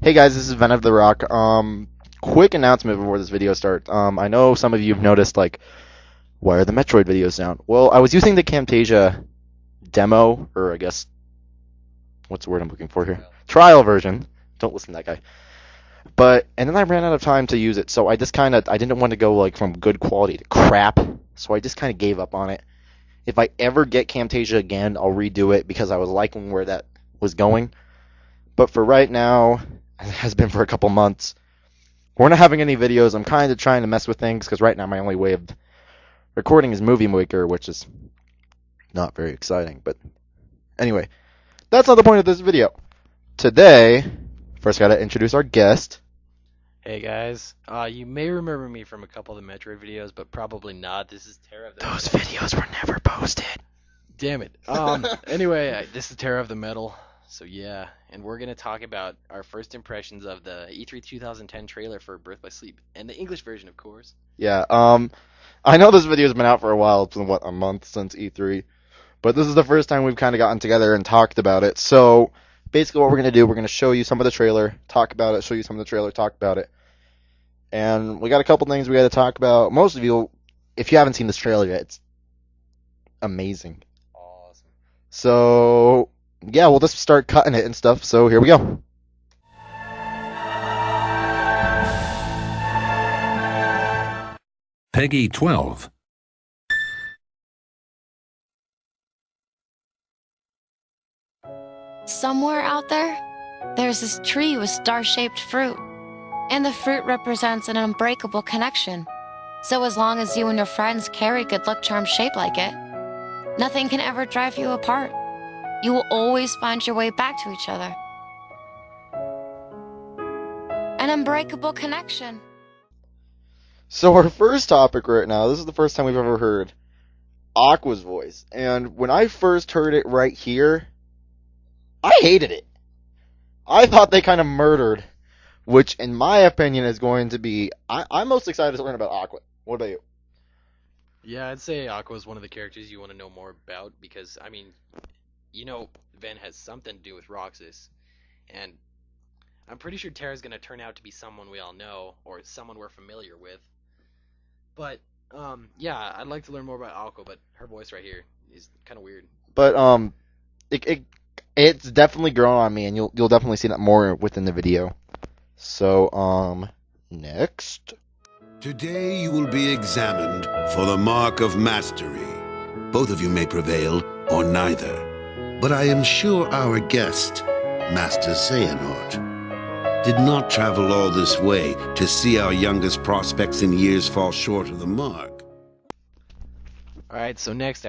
Hey guys, this is VenOfTheRock. Quick announcement before this video starts. I know some of you have noticed, like, why are the Metroid videos down? Well, I was using the Camtasia demo, or I guess, what's the word I'm looking for here? Trial version. Don't listen to that guy. And then I ran out of time to use it, so I didn't want to go, like, from good quality to crap, so I just kind of gave up on it. If I ever get Camtasia again, I'll redo it because I was liking where that was going. But for right now, it has been for a couple months, we're not having any videos. I'm kind of trying to mess with things because right now my only way of recording is Movie Maker, which is not very exciting. But anyway, that's not the point of this video. Today, first got to introduce our guest. Hey guys, you may remember me from a couple of the Metroid videos, but probably not. This is Terra of the Those videos were never posted. Damn it. Anyway, this is Terra of the Metal. So yeah, and we're gonna talk about our first impressions of the E3 2010 trailer for Birth by Sleep, and the English version, of course. Yeah. I know this video's been out for a while. It's been a month since E3, but this is the first time we've kind of gotten together and talked about it. So basically, what we're gonna do, we're gonna show you some of the trailer, talk about it, show you some of the trailer, talk about it, and we got a couple things we got to talk about. Most of you, if you haven't seen this trailer yet, it's amazing. Awesome. So yeah, we'll just start cutting it and stuff. So here we go. Peggy 12. Somewhere out there, there's this tree with star-shaped fruit, and the fruit represents an unbreakable connection. So as long as you and your friends carry good luck charms shaped like it, nothing can ever drive you apart. You will always find your way back to each other. An unbreakable connection. So our first topic right now, this is the first time we've ever heard Aqua's voice. And when I first heard it right here, I hated it. I thought they kind of murdered, which in my opinion is going to be... I'm most excited to learn about Aqua. What about you? Yeah, I'd say Aqua is one of the characters you want to know more about because, I mean, you know, Ven has something to do with Roxas, and I'm pretty sure Terra's gonna turn out to be someone we all know or someone we're familiar with. But yeah, I'd like to learn more about Aqua, but her voice right here is kind of weird. But it's definitely grown on me, and you'll definitely see that more within the video. So next. Today you will be examined for the mark of mastery. Both of you may prevail, or neither. But I am sure our guest, Master Xehanort, did not travel all this way to see our youngest prospects in years fall short of the mark. Alright, so next,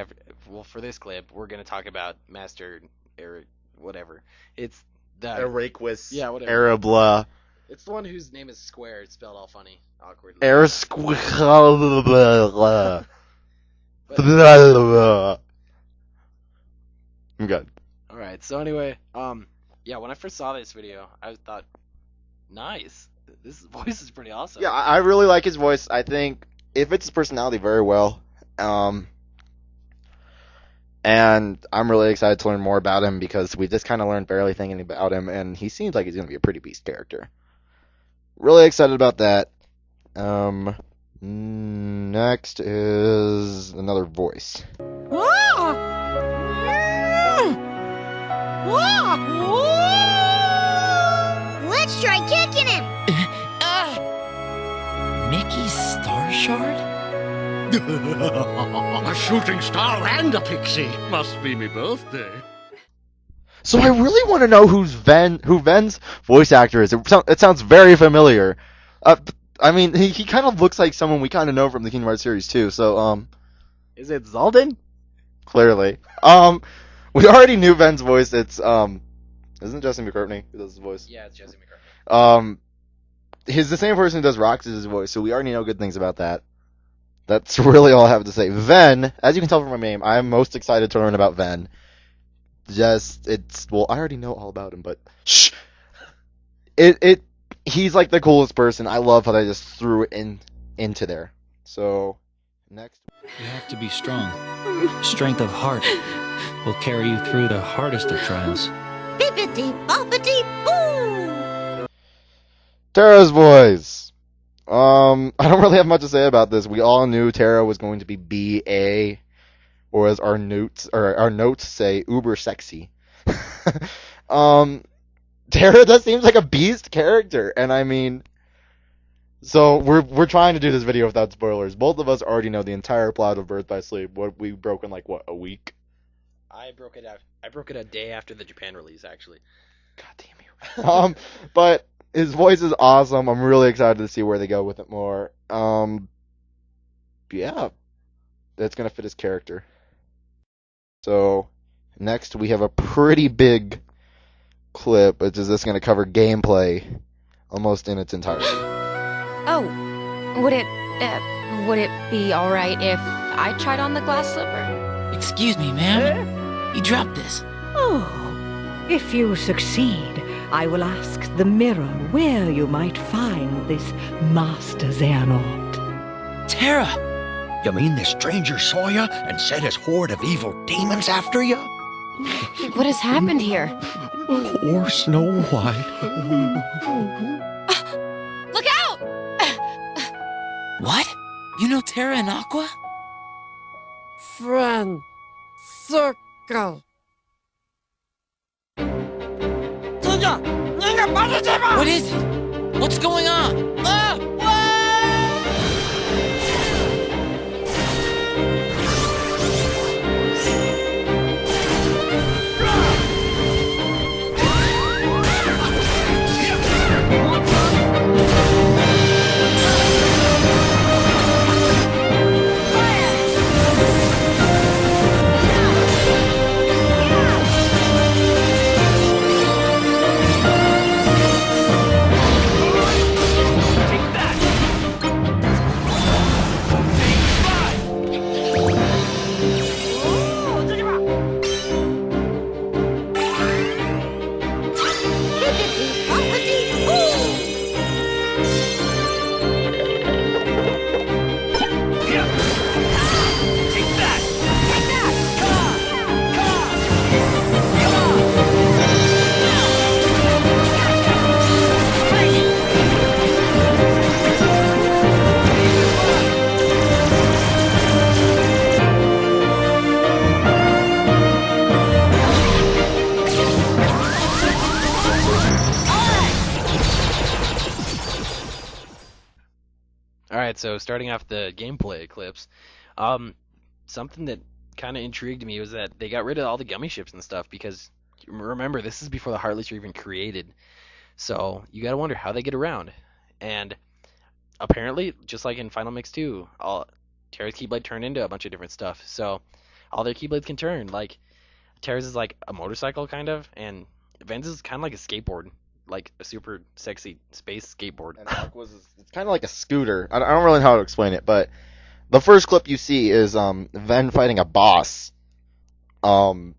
for this clip, we're going to talk about Master Eric, whatever. It's that... Eraquis. Yeah, whatever. Arabla. It's the one whose name is Square. It's spelled all funny, awkwardly. I'm good. Alright, so anyway, yeah, when I first saw this video, I thought, nice. This voice is pretty awesome. Yeah, I really like his voice. I think it fits his personality very well. And I'm really excited to learn more about him because we just kind of learned barely anything about him, and he seems like he's going to be a pretty beast character. Really excited about that. Next is another voice. Let's try kicking him! Mickey's Star Shard? A shooting star and a pixie. Must be me birthday. So I really want to know who Ven's voice actor is. It sounds very familiar. I mean, he kind of looks like someone we kind of know from the Kingdom Hearts series too. So Is it Zaldin? Clearly. We already knew Ven's voice. It's isn't Jesse McCartney who does his voice? Yeah, it's Jesse McCartney. He's the same person who does Roxas' voice, so we already know good things about that. That's really all I have to say. Ven, as you can tell from my name, I am most excited to learn about Ven. Well, I already know all about him, but shh. He's like the coolest person. I love how they just threw it into there. So, next. You have to be strong. Strength of heart will carry you through the hardest of trials. Bippity boppity boo! Terra's voice. I don't really have much to say about this. We all knew Terra was going to be BA, or as our notes say, uber sexy. Terra just seems like a beast character, and I mean, so we're trying to do this video without spoilers. Both of us already know the entire plot of Birth by Sleep. What we broke in like a week. I broke it out. I broke it a day after the Japan release, actually. God damn you. But his voice is awesome. I'm really excited to see where they go with it more. Yeah, that's gonna fit his character. So next we have a pretty big clip, which is this gonna cover gameplay almost in its entirety. Oh, would it be alright if I tried on the glass slipper? Excuse me, ma'am. You dropped this. Oh, if you succeed, I will ask the mirror where you might find this Master Xehanort. Terra! You mean the stranger saw you and sent his horde of evil demons after you? What has happened here? Poor Snow White. Look out! What? You know Terra and Aqua? Friend. Circle. What is it? What's going on? Ah! Alright, so starting off the gameplay clips, something that kind of intrigued me was that they got rid of all the gummy ships and stuff because, remember, this is before the Heartless were even created. So you gotta wonder how they get around. And apparently, just like in Final Mix 2, Terra's Keyblade turned into a bunch of different stuff. So all their Keyblades can turn. Like, Terra's is like a motorcycle, kind of, and Ven's is kind of like a skateboard. Like a super sexy space skateboard. And Aqua's it's kind of like a scooter. I don't really know how to explain it, but the first clip you see is Ven fighting a boss in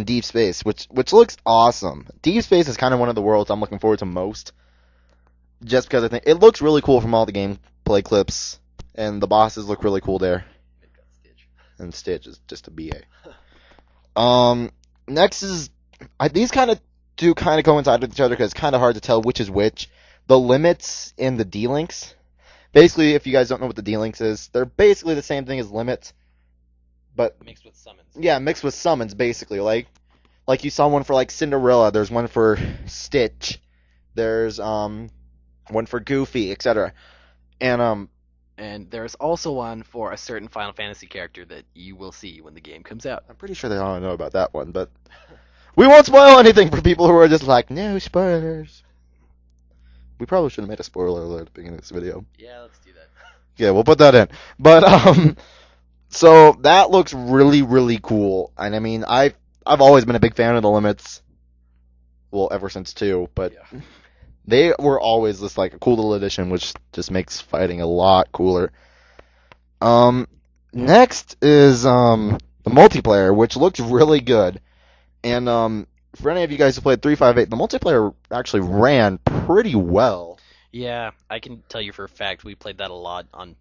deep space, which looks awesome. Deep space is kind of one of the worlds I'm looking forward to most, just because I think it looks really cool from all the gameplay clips, and the bosses look really cool there. And Stitch is just a BA. Next is these kind of coincide with each other because it's kind of hard to tell which is which. The limits and the D-links. Basically, if you guys don't know what the D-links is, they're basically the same thing as limits, but mixed with summons. Yeah, mixed with summons, basically. Like you saw one for like Cinderella. There's one for Stitch. There's one for Goofy, etc. And there's also one for a certain Final Fantasy character that you will see when the game comes out. I'm pretty sure they all know about that one, but we won't spoil anything for people who are just like, no spoilers. We probably should have made a spoiler alert at the beginning of this video. Yeah, let's do that. Yeah, we'll put that in. But so that looks really, really cool. And I mean, I've always been a big fan of the limits. Well, ever since 2, but yeah. They were always just like a cool little addition, which just makes fighting a lot cooler. Next is the multiplayer, which looks really good. And for any of you guys who played 358, the multiplayer actually ran pretty well. Yeah, I can tell you for a fact we played that a lot on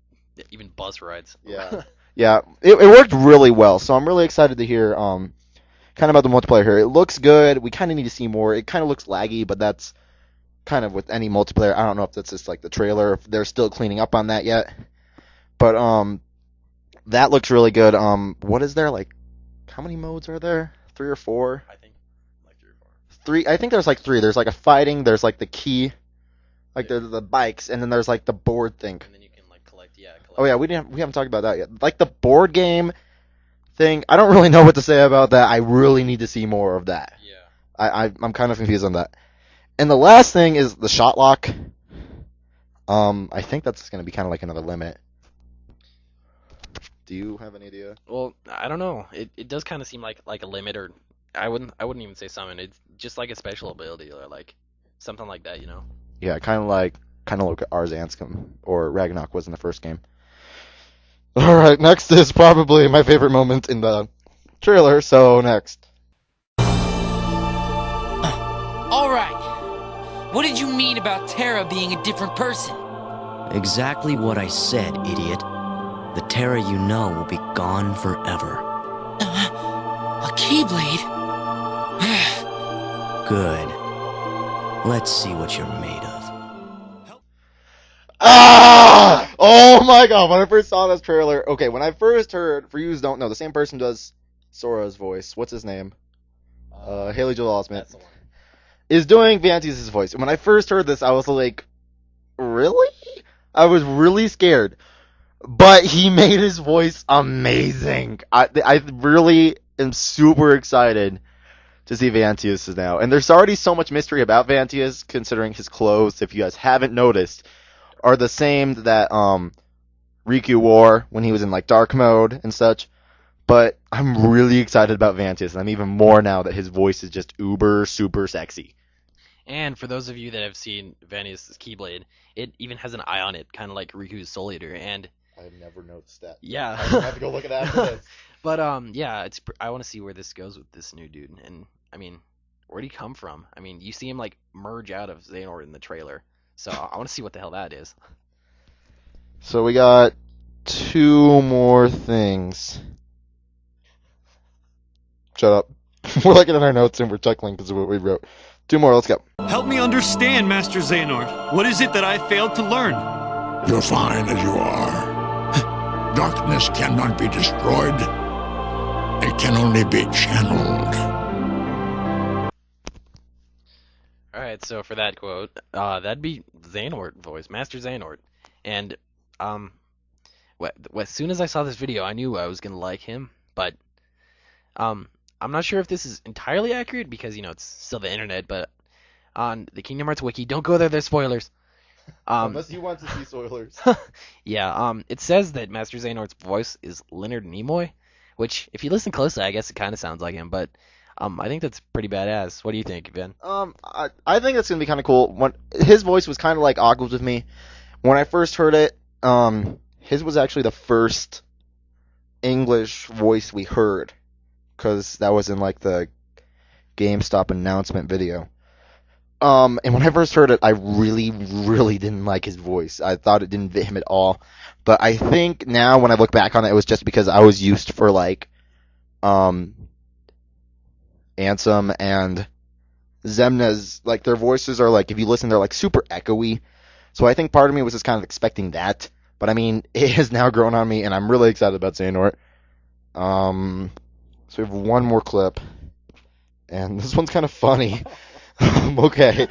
even bus rides. Yeah, yeah, it worked really well. So I'm really excited to hear kind of about the multiplayer here. It looks good. We kind of need to see more. It kind of looks laggy, but that's kind of with any multiplayer. I don't know if that's just like the trailer, if they're still cleaning up on that yet. But that looks really good. What is there, like, how many modes are there? 3 or 4? I think like 3 or 4. 3. I think there's like 3. There's like a fighting, there's like the key, like there's the bikes, and then there's like the board thing. And then you can like collect. Oh yeah, we haven't talked about that yet. Like the board game thing, I don't really know what to say about that. I really need to see more of that. Yeah. I'm kind of confused on that. And the last thing is the shot lock. I think that's going to be kind of like another limit. Do you have any idea? Well, I don't know. It does kind of seem like a limit, or I wouldn't even say summon. It's just like a special ability or like something like that, you know. Yeah, kind of like Arzanskim or Ragnarok was in the first game. All right, next is probably my favorite moment in the trailer. So next. All right. What did you mean about Terra being a different person? Exactly what I said, idiot. The Terra you know will be gone forever. A Keyblade? Good. Let's see what you're made of. Ah! Oh my god, when I first saw this trailer, okay, when I first heard, for you who don't know, the same person does Sora's voice. What's his name? Haley Joel Osment. That's the one. Is doing Vantius' voice. When I first heard this, I was like, really? I was really scared. But he made his voice amazing. I really am super excited to see Vantius now. And there's already so much mystery about Vantius, considering his clothes, if you guys haven't noticed, are the same that Riku wore when he was in like dark mode and such. But I'm really excited about Vantius, and I'm even more now that his voice is just uber super sexy. And for those of you that have seen Vantius' Keyblade, it even has an eye on it, kind of like Riku's Soul Eater, and I've never noticed that. yeah, I'm gonna have to go look at that after this. But yeah, I want to see where this goes with this new dude, and I mean, where'd he come from? I mean, you see him like merge out of Xehanort in the trailer, so I want to see what the hell that is. So we got 2 more things. Shut up. We're looking at our notes and we're chuckling because of what we wrote. 2 more, let's go. Help me understand, Master Xehanort. What is it that I failed to learn? You're fine as you are. Darkness cannot be destroyed. It can only be channeled. Alright, so for that quote, that'd be Xehanort voice, Master Xehanort. And, as soon as I saw this video, I knew I was gonna like him, but, I'm not sure if this is entirely accurate because, you know, it's still the internet, but on the Kingdom Hearts wiki, don't go there, there's spoilers. Unless you want to see spoilers. Yeah, it says that Master Xehanort's voice is Leonard Nimoy, which, if you listen closely, I guess it kind of sounds like him, but I think that's pretty badass. What do you think, Ben? I think that's going to be kind of cool. His voice was kind of like Aqua's with me. When I first heard it, his was actually the first English voice we heard, because that was in like the GameStop announcement video. And when I first heard it, I really, really didn't like his voice. I thought it didn't fit him at all. But I think now when I look back on it, it was just because I was used for like Ansem and Zemna's, like their voices are like, if you listen, they're like super echoey. So I think part of me was just kind of expecting that. But I mean, it has now grown on me, and I'm really excited about Xehanort. So we have 1 more clip, and this one's kind of funny. Okay.